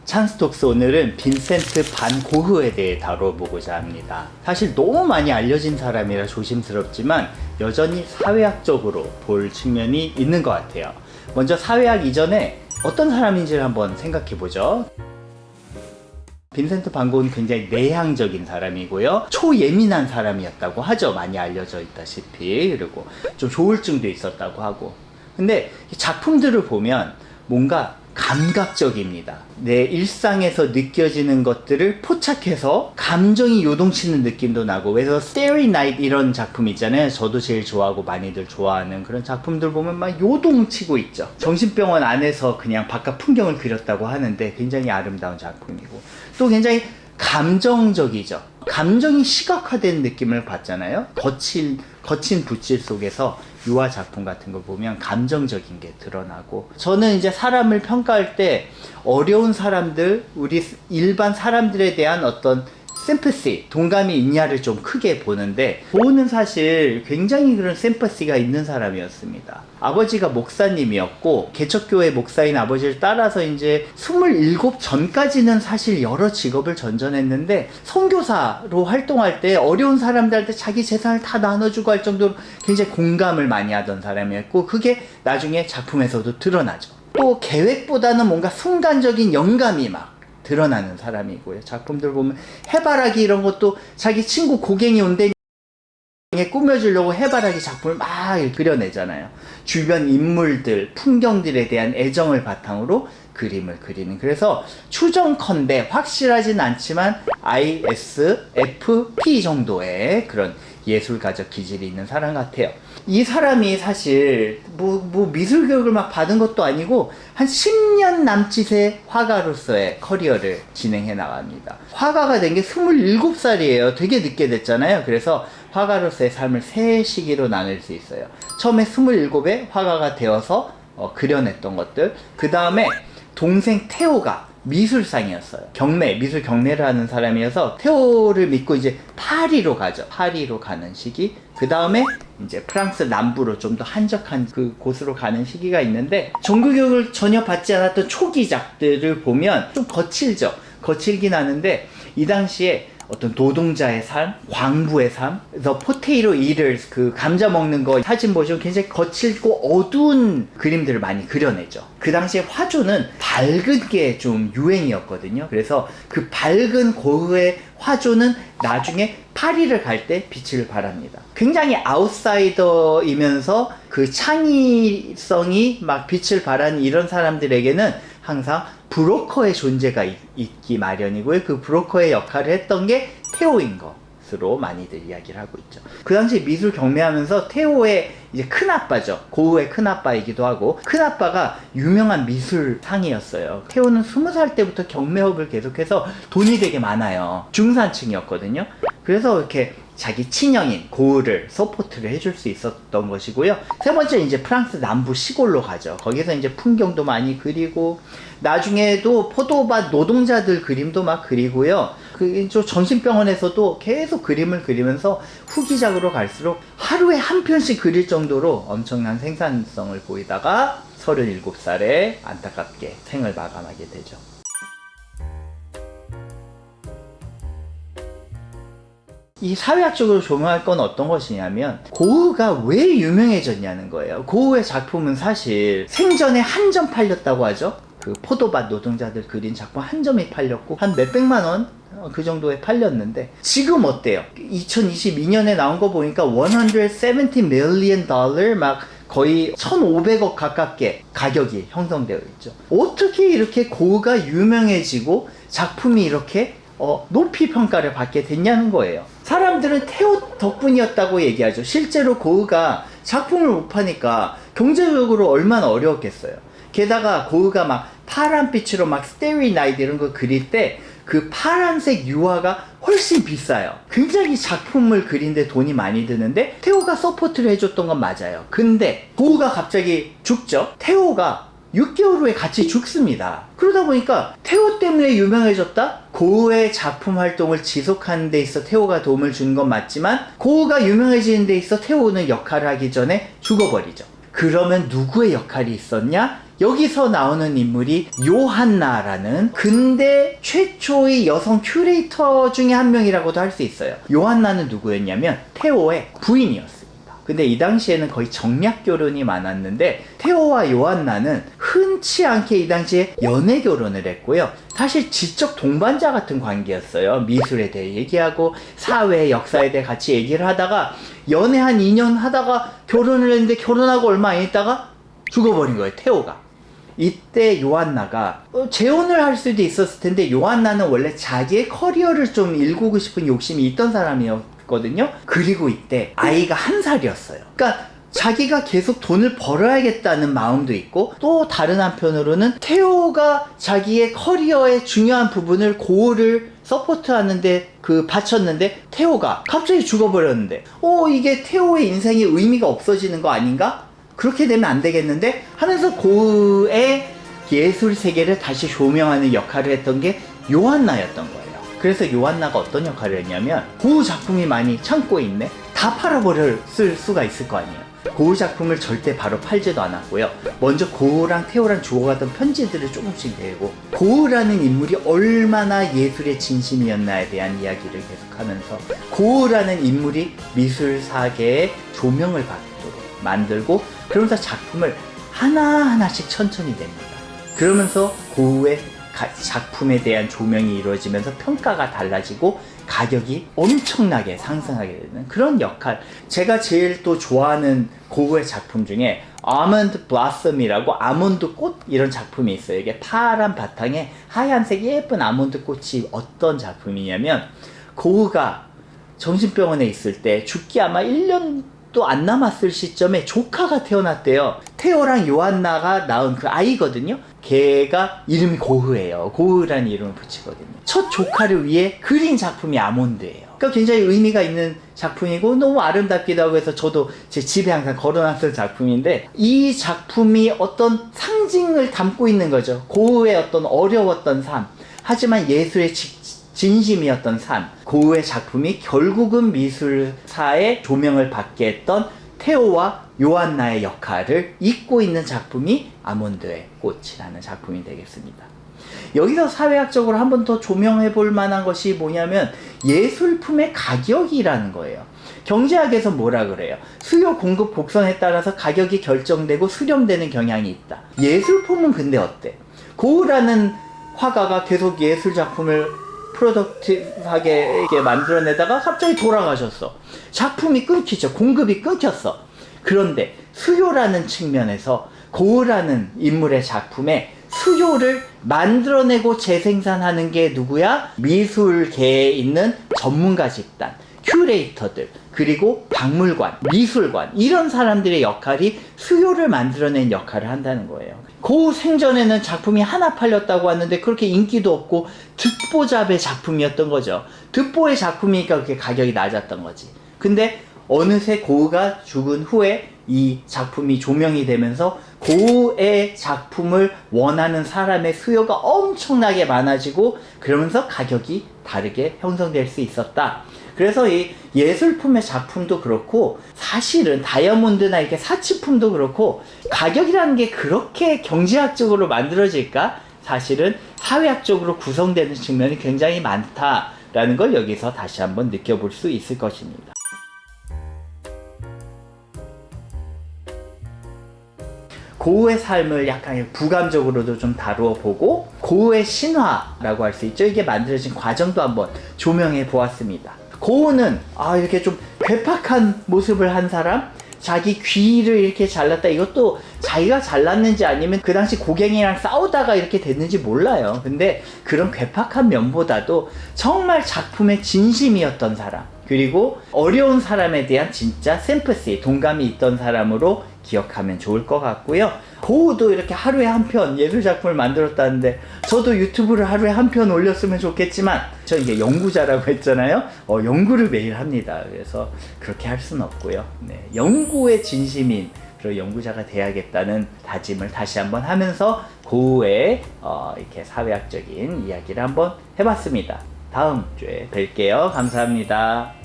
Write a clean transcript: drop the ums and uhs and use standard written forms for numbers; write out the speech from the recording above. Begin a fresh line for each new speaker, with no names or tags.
찬스 톡스, 오늘은 빈센트 반 고흐에 대해 다뤄보고자 합니다. 사실 너무 많이 알려진 사람이라 조심스럽지만 여전히 사회학적으로 볼 측면이 있는 것 같아요. 먼저 사회학 이전에 어떤 사람인지를 한번 생각해보죠. 빈센트 반 고흐는 굉장히 내향적인 사람이고요, 초예민한 사람이었다고 하죠. 많이 알려져 있다시피. 그리고 좀 조울증도 있었다고 하고. 근데 작품들을 보면 뭔가 감각적입니다. 내 일상에서 느껴지는 것들을 포착해서 감정이 요동치는 느낌도 나고. 그래서 Starry Night 이런 작품 있잖아요. 저도 제일 좋아하고 많이들 좋아하는 그런 작품들 보면 막 요동치고 있죠. 정신병원 안에서 그냥 바깥 풍경을 그렸다고 하는데 굉장히 아름다운 작품이고, 또 굉장히 감정적이죠. 감정이 시각화된 느낌을 받잖아요. 거친 붓질 속에서 유화 작품 같은 걸 보면 감정적인 게 드러나고. 저는 이제 사람을 평가할 때 어려운 사람들, 우리 일반 사람들에 대한 어떤 샘퍼시, 동감이 있냐를 좀 크게 보는데, 고흐는 사실 굉장히 그런 샘퍼시가 있는 사람이었습니다. 아버지가 목사님이었고, 개척교회 목사인 아버지를 따라서 이제 27 전까지는 사실 여러 직업을 전전했는데, 선교사로 활동할 때 어려운 사람들한테 자기 재산을 다 나눠주고 할 정도로 굉장히 공감을 많이 하던 사람이었고, 그게 나중에 작품에서도 드러나죠. 또 계획보다는 뭔가 순간적인 영감이 막 드러나는 사람이고요. 작품들 보면 해바라기 이런 것도 자기 친구 고갱이 온데 꾸며주려고 해바라기 작품을 막 그려내잖아요. 주변 인물들, 풍경들에 대한 애정을 바탕으로 그림을 그리는. 그래서 추정컨대 확실하진 않지만 ISFP 정도의 그런 예술가적 기질이 있는 사람 같아요. 이 사람이 사실 뭐 미술 교육을 막 받은 것도 아니고 한 10년 남짓의 화가로서의 커리어를 진행해 나갑니다. 화가가 된 게 27살이에요. 되게 늦게 됐잖아요. 그래서 화가로서의 삶을 세 시기로 나눌 수 있어요. 처음에 27에 화가가 되어서 그려냈던 것들. 그 다음에 동생 테오가 미술상이었어요. 미술 경매를 하는 사람이어서 테오를 믿고 이제 파리로 가죠. 파리로 가는 시기. 그 다음에 이제 프랑스 남부로 좀 더 한적한 그 곳으로 가는 시기가 있는데, 종교교육을 전혀 받지 않았던 초기작들을 보면 좀 거칠죠. 거칠긴 하는데, 이 당시에 어떤 노동자의 삶, 광부의 삶, The Potato Eaters, 그 감자 먹는 거 사진 보시면 굉장히 거칠고 어두운 그림들을 많이 그려내죠. 그 당시에 화조는 밝은 게 좀 유행이었거든요. 그래서 그 밝은 고흐의 화조는 나중에 파리를 갈 때 빛을 발합니다. 굉장히 아웃사이더이면서 그 창의성이 막 빛을 발하는 이런 사람들에게는 항상 브로커의 존재가 있기 마련이고요. 그 브로커의 역할을 했던 게 테오인 것으로 많이들 이야기를 하고 있죠. 그 당시 미술 경매하면서 테오의 이제 큰아빠죠. 고흐의 큰아빠이기도 하고, 큰아빠가 유명한 미술상이었어요. 테오는 20살 때부터 경매업을 계속해서 돈이 되게 많아요. 중산층이었거든요. 그래서 이렇게 자기 친형인 고흐를 서포트를 해줄 수 있었던 것이고요. 세 번째 이제 프랑스 남부 시골로 가죠. 거기서 이제 풍경도 많이 그리고, 나중에도 포도밭 노동자들 그림도 막 그리고요. 그 정신병원에서도 계속 그림을 그리면서 후기작으로 갈수록 하루에 한 편씩 그릴 정도로 엄청난 생산성을 보이다가 37살에 안타깝게 생을 마감하게 되죠. 이 사회학적으로 조명할 건 어떤 것이냐면, 고흐가 왜 유명해졌냐는 거예요. 고흐의 작품은 사실 생전에 한 점 팔렸다고 하죠. 그 포도밭 노동자들 그린 작품 한 점이 팔렸고, 한 몇백만 원 그 정도에 팔렸는데, 지금 어때요? 2022년에 나온 거 보니까 170 million 달러, 막 거의 1,500억 가깝게 가격이 형성되어 있죠. 어떻게 이렇게 고흐가 유명해지고 작품이 이렇게 높이 평가를 받게 됐냐는 거예요. 사람들은 테오 덕분이었다고 얘기하죠. 실제로 고흐가 작품을 못 파니까 경제적으로 얼마나 어려웠겠어요. 게다가 고흐가 막 파란빛으로 막 스테리 나이트 이런 거 그릴 때 그 파란색 유화가 훨씬 비싸요. 굉장히 작품을 그리는데 돈이 많이 드는데 테오가 서포트를 해줬던 건 맞아요. 근데 고흐가 갑자기 죽죠. 테오가 6개월 후에 같이 죽습니다. 그러다 보니까 테오 때문에 유명해졌다? 고흐의 작품 활동을 지속하는 데 있어 테오가 도움을 준 건 맞지만, 고흐가 유명해지는 데 있어 테오는 역할을 하기 전에 죽어버리죠. 그러면 누구의 역할이 있었냐? 여기서 나오는 인물이 요한나라는 근대 최초의 여성 큐레이터 중에 한 명이라고도 할 수 있어요. 요한나는 누구였냐면 테오의 부인이었어요. 근데 이 당시에는 거의 정략 결혼이 많았는데 테오와 요한나는 흔치 않게 이 당시에 연애 결혼을 했고요. 사실 지적 동반자 같은 관계였어요. 미술에 대해 얘기하고 사회 역사에 대해 같이 얘기를 하다가 연애 한 2년 하다가 결혼을 했는데 결혼하고 얼마 안 있다가 죽어버린 거예요. 테오가. 이때 요한나가 재혼을 할 수도 있었을 텐데 요한나는 원래 자기의 커리어를 좀 일구고 싶은 욕심이 있던 사람이었거든요. 그리고 이때 아이가 1살이었어요. 그러니까 자기가 계속 돈을 벌어야겠다는 마음도 있고 또 다른 한편으로는 테오가 자기의 커리어의 중요한 부분을 고우를 서포트하는데 바쳤는데 테오가 갑자기 죽어버렸는데 이게 테오의 인생의 의미가 없어지는 거 아닌가? 그렇게 되면 안 되겠는데 하면서 고우의 예술 세계를 다시 조명하는 역할을 했던 게 요한나였던 거예요. 그래서 요한나가 어떤 역할을 했냐면 고우 작품이 많이 창고에 있네? 다 팔아버릴 수가 있을 거 아니에요. 고우 작품을 절대 바로 팔지도 않았고요. 먼저 고우랑 테오랑 주고받은 편지들을 조금씩 내고 고우라는 인물이 얼마나 예술의 진심이었나에 대한 이야기를 계속하면서 고우라는 인물이 미술사계의 조명을 받도록 만들고 그러면서 작품을 하나하나씩 천천히 냅니다. 그러면서 고우의 작품에 대한 조명이 이루어지면서 평가가 달라지고 가격이 엄청나게 상승하게 되는 그런 역할. 제가 제일 또 좋아하는 고우의 작품 중에 아몬드 블라썸이라고 아몬드 꽃 이런 작품이 있어요. 이게 파란 바탕에 하얀색 예쁜 아몬드 꽃이 어떤 작품이냐면 고우가 정신병원에 있을 때 죽기 아마 1년도 안 남았을 시점에 조카가 태어났대요. 테오랑 요한나가 낳은 그 아이거든요. 걔가 이름이 고흐예요. 고흐라는 이름을 붙이거든요. 첫 조카를 위해 그린 작품이 아몬드예요. 그러니까 굉장히 의미가 있는 작품이고 너무 아름답기도 하고 해서 저도 제 집에 항상 걸어놨던 작품인데 이 작품이 어떤 상징을 담고 있는 거죠. 고흐의 어떤 어려웠던 삶, 하지만 예술의 진심이었던 삶. 고흐의 작품이 결국은 미술사의 조명을 받게 했던 테오와 요한나의 역할을 잇고 있는 작품이 아몬드의 꽃이라는 작품이 되겠습니다. 여기서 사회학적으로 한 번 더 조명해 볼 만한 것이 뭐냐면 예술품의 가격이라는 거예요. 경제학에서 뭐라 그래요? 수요 공급 곡선에 따라서 가격이 결정되고 수렴되는 경향이 있다. 예술품은 근데 어때? 고흐라는 화가가 계속 예술 작품을 프로덕티브하게 만들어내다가 갑자기 돌아가셨어. 작품이 끊기죠. 공급이 끊겼어. 그런데 수요라는 측면에서 고흐라는 인물의 작품에 수요를 만들어내고 재생산하는 게 누구야? 미술계에 있는 전문가 집단, 큐레이터들, 그리고 박물관, 미술관 이런 사람들의 역할이 수요를 만들어낸 역할을 한다는 거예요. 고흐 생전에는 작품이 하나 팔렸다고 하는데 그렇게 인기도 없고 듣보잡의 작품이었던 거죠. 듣보의 작품이니까 그렇게 가격이 낮았던 거지. 근데 어느새 고흐가 죽은 후에 이 작품이 조명이 되면서 고흐의 작품을 원하는 사람의 수요가 엄청나게 많아지고 그러면서 가격이 다르게 형성될 수 있었다. 그래서 이 예술품의 작품도 그렇고 사실은 다이아몬드나 이렇게 사치품도 그렇고 가격이라는 게 그렇게 경제학적으로 만들어질까? 사실은 사회학적으로 구성되는 측면이 굉장히 많다라는 걸 여기서 다시 한번 느껴볼 수 있을 것입니다. 고흐의 삶을 약간 부감적으로도 좀 다루어 보고 고흐의 신화라고 할 수 있죠. 이게 만들어진 과정도 한번 조명해 보았습니다. 고흐는 이렇게 좀 괴팍한 모습을 한 사람, 자기 귀를 이렇게 잘랐다. 이것도 자기가 잘랐는지 아니면 그 당시 고갱이랑 싸우다가 이렇게 됐는지 몰라요. 근데 그런 괴팍한 면보다도 정말 작품의 진심이었던 사람, 그리고 어려운 사람에 대한 진짜 샘퍼시, 동감이 있던 사람으로 기억하면 좋을 것 같고요. 고흐도 이렇게 하루에 한 편 예술작품을 만들었다는데 저도 유튜브를 하루에 한 편 올렸으면 좋겠지만 저 이게 연구자라고 했잖아요. 연구를 매일 합니다. 그래서 그렇게 할 수는 없고요. 연구의 진심인 그런 연구자가 돼야겠다는 다짐을 다시 한번 하면서 고흐의 이렇게 사회학적인 이야기를 한번 해봤습니다. 다음 주에 뵐게요. 감사합니다.